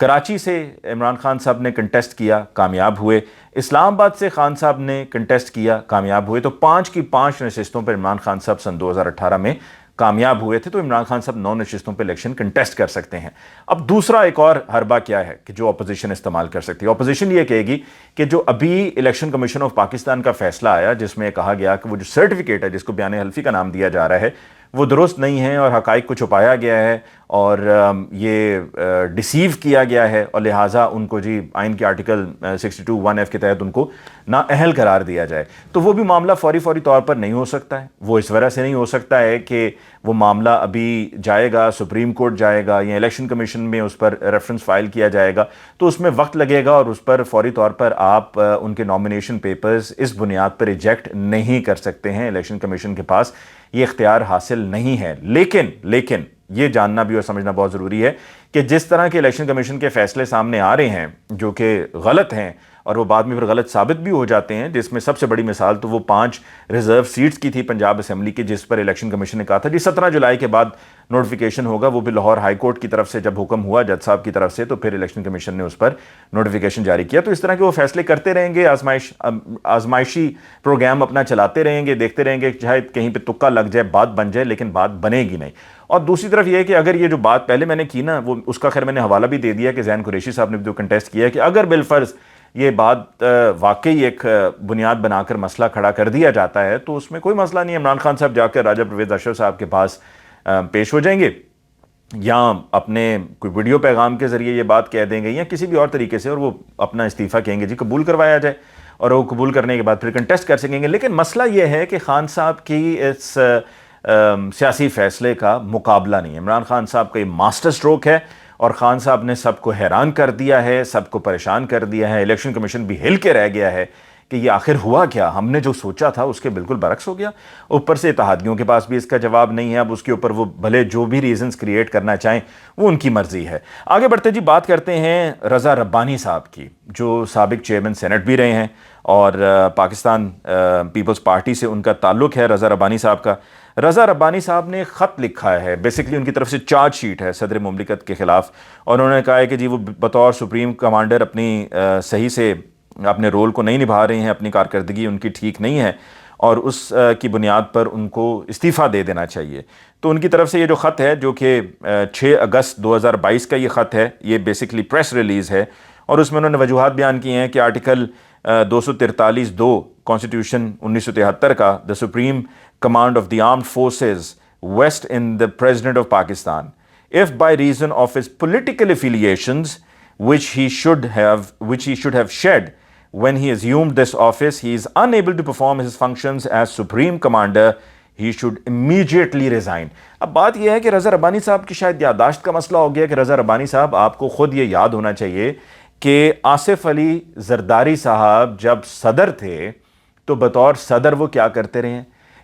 کراچی سے عمران خان صاحب نے کنٹیسٹ کیا، کامیاب ہوئے، اسلام آباد سے خان صاحب نے کنٹیسٹ کیا، کامیاب ہوئے، تو 5 کی 5 نشستوں پر عمران خان صاحب سن 2018 میں کامیاب ہوئے تھے، تو عمران خان صاحب 9 نشستوں پہ الیکشن کنٹیسٹ کر سکتے ہیں۔ اب دوسرا ایک اور حربہ کیا ہے کہ جو اپوزیشن استعمال کر سکتی ہے، اپوزیشن یہ کہے گی کہ جو ابھی الیکشن کمیشن آف پاکستان کا فیصلہ آیا جس میں کہا گیا کہ وہ جو سرٹیفکیٹ ہے جس کو بیان حلفی کا نام دیا جا رہا ہے وہ درست نہیں ہے اور حقائق کو چھپایا گیا ہے اور یہ ڈیسیو کیا گیا ہے، اور لہٰذا ان کو جی آئین کے آرٹیکل 62(1)(f) کے تحت ان کو نااہل قرار دیا جائے، تو وہ بھی معاملہ فوری طور پر نہیں ہو سکتا ہے۔ وہ اس وجہ سے نہیں ہو سکتا ہے کہ وہ معاملہ ابھی جائے گا، سپریم کورٹ جائے گا یا الیکشن کمیشن میں اس پر ریفرنس فائل کیا جائے گا، تو اس میں وقت لگے گا اور اس پر فوری طور پر آپ ان کے نامینیشن پیپرز اس بنیاد پر ریجیکٹ نہیں کر سکتے ہیں۔ الیکشن کمیشن کے پاس یہ اختیار حاصل نہیں ہے۔ لیکن یہ جاننا بھی اور سمجھنا بہت ضروری ہے کہ جس طرح کے الیکشن کمیشن کے فیصلے سامنے آ رہے ہیں جو کہ غلط ہیں اور وہ بعد میں پھر غلط ثابت بھی ہو جاتے ہیں، جس میں سب سے بڑی مثال تو وہ 5 ریزرو سیٹس کی تھی پنجاب اسمبلی کی، جس پر الیکشن کمیشن نے کہا تھا جی 17 جولائی کے بعد نوٹیفیکیشن ہوگا، وہ بھی لاہور ہائی کورٹ کی طرف سے جب حکم ہوا جج صاحب کی طرف سے تو پھر الیکشن کمیشن نے اس پر نوٹیفیکیشن جاری کیا۔ تو اس طرح کے وہ فیصلے کرتے رہیں گے، آزمائشی پروگرام اپنا چلاتے رہیں گے، دیکھتے رہیں گے چاہے کہیں پہ تکا لگ جائے، بات بن جائے، لیکن بات بنے گی نہیں۔ اور دوسری طرف یہ ہے کہ اگر یہ جو بات پہلے میں نے کی نا، وہ اس کا خیر میں نے حوالہ بھی دے دیا کہ زین قریشی صاحب نے جو کنٹیسٹ کیا ہے کہ اگر بالفرض یہ بات واقعی ایک بنیاد بنا کر مسئلہ کھڑا کر دیا جاتا ہے تو اس میں کوئی مسئلہ نہیں ہے، عمران خان صاحب جا کر راجہ پرویز اشرف صاحب کے پاس پیش ہو جائیں گے یا اپنے کوئی ویڈیو پیغام کے ذریعے یہ بات کہہ دیں گے یا کسی بھی اور طریقے سے، اور وہ اپنا استعفیٰ کہیں گے جی قبول کروایا جائے، اور وہ قبول کرنے کے بعد پھر کنٹیسٹ کر سکیں گے۔ لیکن مسئلہ یہ ہے کہ خان صاحب کی اس سیاسی فیصلے کا مقابلہ نہیں ہے۔ عمران خان صاحب کا یہ ماسٹر سٹروک ہے اور خان صاحب نے سب کو حیران کر دیا ہے، سب کو پریشان کر دیا ہے، الیکشن کمیشن بھی ہل کے رہ گیا ہے کہ یہ آخر ہوا کیا، ہم نے جو سوچا تھا اس کے بالکل برعکس ہو گیا۔ اوپر سے اتحادیوں کے پاس بھی اس کا جواب نہیں ہے، اب اس کے اوپر وہ بھلے جو بھی ریزنز کریٹ کرنا چاہیں وہ ان کی مرضی ہے۔ آگے بڑھتے جی بات کرتے ہیں رضا ربانی صاحب کی، جو سابق چیئرمین سینٹ بھی رہے ہیں اور پاکستان پیپلز پارٹی سے ان کا تعلق ہے رضا ربانی صاحب کا۔ رضا ربانی صاحب نے خط لکھا ہے، بیسکلی ان کی طرف سے چارج شیٹ ہے صدر مملکت کے خلاف، اور انہوں نے کہا ہے کہ جی وہ بطور سپریم کمانڈر اپنی صحیح سے اپنے رول کو نہیں نبھا رہے ہیں، اپنی کارکردگی ان کی ٹھیک نہیں ہے اور اس کی بنیاد پر ان کو استعفیٰ دے دینا چاہیے۔ تو ان کی طرف سے یہ جو خط ہے جو کہ 6 اگست 2022 کا یہ خط ہے، یہ بیسکلی پریس ریلیز ہے، اور اس میں انہوں نے وجوہات بیان کی ہیں کہ آرٹیکل 243(2) کانسٹیٹیوشن 1973 کا the supreme command of the armed forces vest in the president of Pakistan if by reason of his political affiliations which he should have shed when he assumed this office he is unable to perform his functions as supreme commander he should immediately resign۔ اب بات یہ ہے کہ رضا ربانی صاحب کی شاید یادداشت کا مسئلہ ہو گیا کہ رضا ربانی صاحب آپ کو خود یہ یاد ہونا چاہیے کہ آصف علی زرداری صاحب جب صدر تھے تو بطور صدر وہ کیا کرتے رہے ہیں؟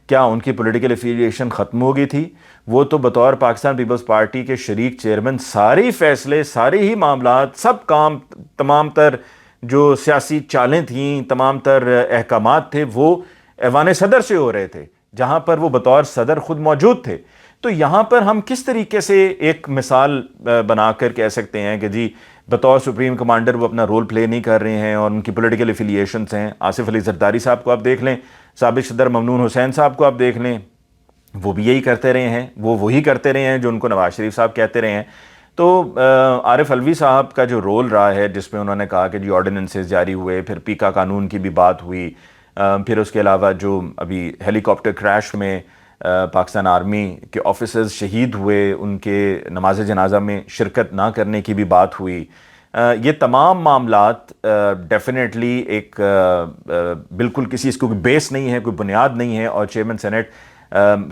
کیا ان کی پولیٹیکل افیلیشن ختم ہو گئی تھی؟ وہ تو بطور پاکستان پیپلز پارٹی کے شریک چیئرمین سارے فیصلے، سارے ہی معاملات، سب کام، تمام تر جو سیاسی چالیں تھیں، تمام تر احکامات تھے وہ ایوان صدر سے ہو رہے تھے، جہاں پر وہ بطور صدر خود موجود تھے۔ تو یہاں پر ہم کس طریقے سے ایک مثال بنا کر کہہ سکتے ہیں کہ جی بطور سپریم کمانڈر وہ اپنا رول پلے نہیں کر رہے ہیں اور ان کی پولیٹیکل افیلیشنز ہیں؟ آصف علی زرداری صاحب کو آپ دیکھ لیں، سابق صدر ممنون حسین صاحب کو آپ دیکھ لیں، وہ بھی یہی کرتے رہے ہیں، وہ وہی کرتے رہے ہیں جو ان کو نواز شریف صاحب کہتے رہے ہیں۔ تو عارف علوی صاحب کا جو رول رہا ہے جس میں انہوں نے کہا کہ جی آرڈیننسز جاری ہوئے، پھر پیکا قانون کی بھی بات ہوئی، پھر اس کے علاوہ جو ابھی ہیلی کاپٹر کریش میں پاکستان آرمی کے آفیسرز شہید ہوئے، ان کے نماز جنازہ میں شرکت نہ کرنے کی بھی بات ہوئی۔ یہ تمام معاملات ڈیفینیٹلی ایک بالکل کسی اس کو بیس نہیں ہے، کوئی بنیاد نہیں ہے، اور چیئرمین سینٹ،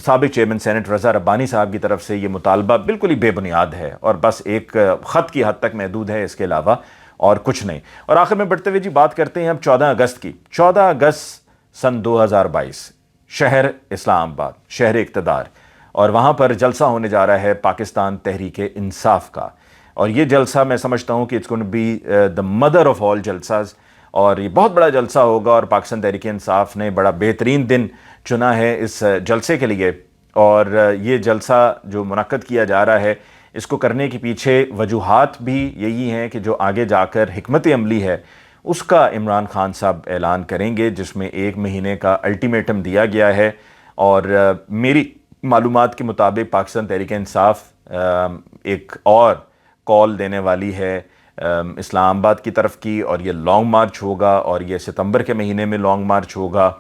سابق چیئرمین سینٹ رضا ربانی صاحب کی طرف سے یہ مطالبہ بالکل ہی بے بنیاد ہے اور بس ایک خط کی حد تک محدود ہے، اس کے علاوہ اور کچھ نہیں۔ اور آخر میں بڑھتے ہوئے جی بات کرتے ہیں اب 14 اگست کی۔ 14 اگست سن 2022، شہر اسلام آباد، شہر اقتدار، اور وہاں پر جلسہ ہونے جا رہا ہے پاکستان تحریک انصاف کا، اور یہ جلسہ میں سمجھتا ہوں کہ it's going to be the mother of all جلساز، اور یہ بہت بڑا جلسہ ہوگا، اور پاکستان تحریک انصاف نے بڑا بہترین دن چنا ہے اس جلسے کے لیے، اور یہ جلسہ جو منعقد کیا جا رہا ہے اس کو کرنے کے پیچھے وجوہات بھی یہی ہیں کہ جو آگے جا کر حکمت عملی ہے اس کا عمران خان صاحب اعلان کریں گے، جس میں 1 مہینے کا الٹیمیٹم دیا گیا ہے۔ اور میری معلومات کے مطابق پاکستان تحریک انصاف ایک اور کال دینے والی ہے اسلام آباد کی طرف کی، اور یہ لانگ مارچ ہوگا، اور یہ ستمبر کے مہینے میں لانگ مارچ ہوگا۔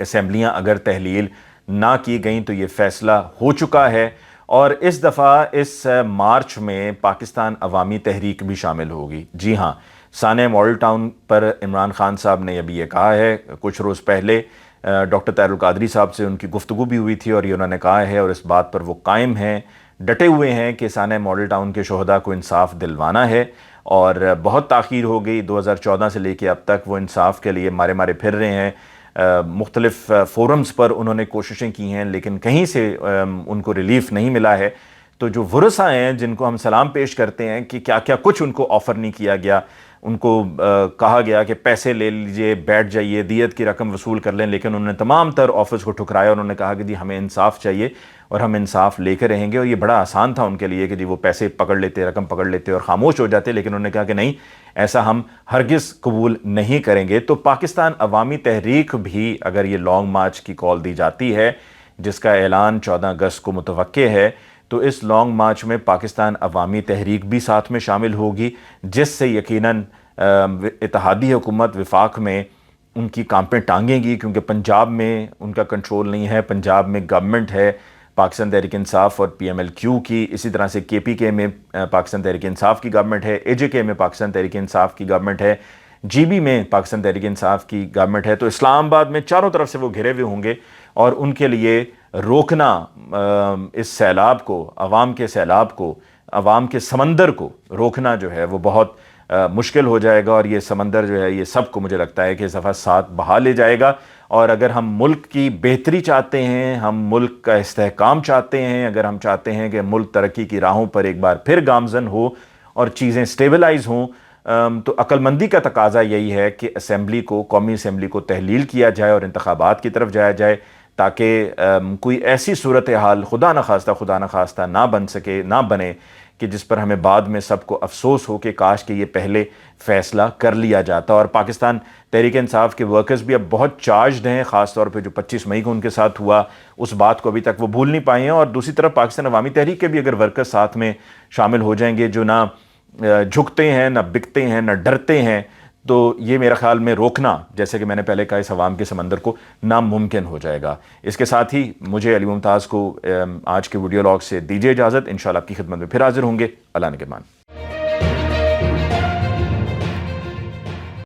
اسمبلیاں اگر تحلیل نہ کی گئیں تو یہ فیصلہ ہو چکا ہے، اور اس دفعہ اس مارچ میں پاکستان عوامی تحریک بھی شامل ہوگی۔ جی ہاں، سانحہ ماڈل ٹاؤن پر عمران خان صاحب نے ابھی یہ کہا ہے، کچھ روز پہلے ڈاکٹر طاہر القادری صاحب سے ان کی گفتگو بھی ہوئی تھی، اور یہ انہوں نے کہا ہے، اور اس بات پر وہ قائم ہیں، ڈٹے ہوئے ہیں کہ سانحہ ماڈل ٹاؤن کے شہداء کو انصاف دلوانا ہے۔ اور بہت تاخیر ہو گئی، 2014 سے لے کے اب تک وہ انصاف کے لیے مارے مارے پھر رہے ہیں، مختلف فورمز پر انہوں نے کوششیں کی ہیں، لیکن کہیں سے ان کو ریلیف نہیں ملا ہے۔ تو جو ورثاء ہیں جن کو ہم سلام پیش کرتے ہیں کہ کیا کیا کچھ ان کو آفر نہیں کیا گیا، ان کو کہا گیا کہ پیسے لے لیجئے، بیٹھ جائیے، دیت کی رقم وصول کر لیں، لیکن انہوں نے تمام تر آفرز کو ٹھکرایا، انہوں نے کہا کہ جی ہمیں انصاف چاہیے اور ہم انصاف لے کے رہیں گے۔ اور یہ بڑا آسان تھا ان کے لیے کہ جی وہ پیسے پکڑ لیتے، رقم پکڑ لیتے اور خاموش ہو جاتے، لیکن انہوں نے کہا کہ نہیں، ایسا ہم ہرگز قبول نہیں کریں گے۔ تو پاکستان عوامی تحریک بھی اگر یہ لانگ مارچ کی کال دی جاتی ہے، جس کا اعلان 14 اگست کو متوقع ہے، تو اس لانگ مارچ میں پاکستان عوامی تحریک بھی ساتھ میں شامل ہوگی، جس سے یقیناً اتحادی حکومت وفاق میں ان کی کانپیں ٹانگیں گی، کیونکہ پنجاب میں ان کا کنٹرول نہیں ہے، پنجاب میں گورنمنٹ ہے پاکستان تحریک انصاف اور پی ایم ایل کیو کی، اسی طرح سے کے پی کے میں پاکستان تحریک انصاف کی گورنمنٹ ہے، اے جے کے میں پاکستان تحریک انصاف کی گورنمنٹ ہے، جی بی میں پاکستان تحریک انصاف کی گورنمنٹ ہے۔ تو اسلام آباد میں چاروں طرف سے وہ گھرے ہوئے ہوں گے، اور ان کے لیے روکنا اس سیلاب کو، عوام کے سیلاب کو، عوام کے سمندر کو روکنا جو ہے وہ بہت مشکل ہو جائے گا، اور یہ سمندر جو ہے یہ سب کو مجھے لگتا ہے کہ اس دفعہ ساتھ بہا لے جائے گا۔ اور اگر ہم ملک کی بہتری چاہتے ہیں، ہم ملک کا استحکام چاہتے ہیں، اگر ہم چاہتے ہیں کہ ملک ترقی کی راہوں پر ایک بار پھر گامزن ہو اور چیزیں سٹیبلائز ہوں، تو عقل مندی کا تقاضا یہی ہے کہ اسمبلی کو، قومی اسمبلی کو تحلیل کیا جائے اور انتخابات کی طرف جایا جائے، تاکہ کوئی ایسی صورتحال خدا نخواستہ نہ بنے کہ جس پر ہمیں بعد میں سب کو افسوس ہو کہ کاش کہ یہ پہلے فیصلہ کر لیا جاتا۔ اور پاکستان تحریک انصاف کے ورکرز بھی اب بہت چارجڈ ہیں، خاص طور پہ جو 25 مئی کو ان کے ساتھ ہوا، اس بات کو ابھی تک وہ بھول نہیں پائے ہیں۔ اور دوسری طرف پاکستان عوامی تحریک کے بھی اگر ورکرز ساتھ میں شامل ہو جائیں گے، جو نہ جھکتے ہیں، نہ بکتے ہیں، نہ ڈرتے ہیں، تو یہ میرا خیال میں روکنا، جیسے کہ میں نے پہلے کہا، اس عوام کے سمندر کو ناممکن ہو جائے گا۔ اس کے ساتھ ہی مجھے علی ممتاز کو آج کے ویڈیو لاگ سے دیجیے اجازت، انشاءاللہ آپ کی خدمت میں پھر حاضر ہوں گے۔ اللہ نگہبان۔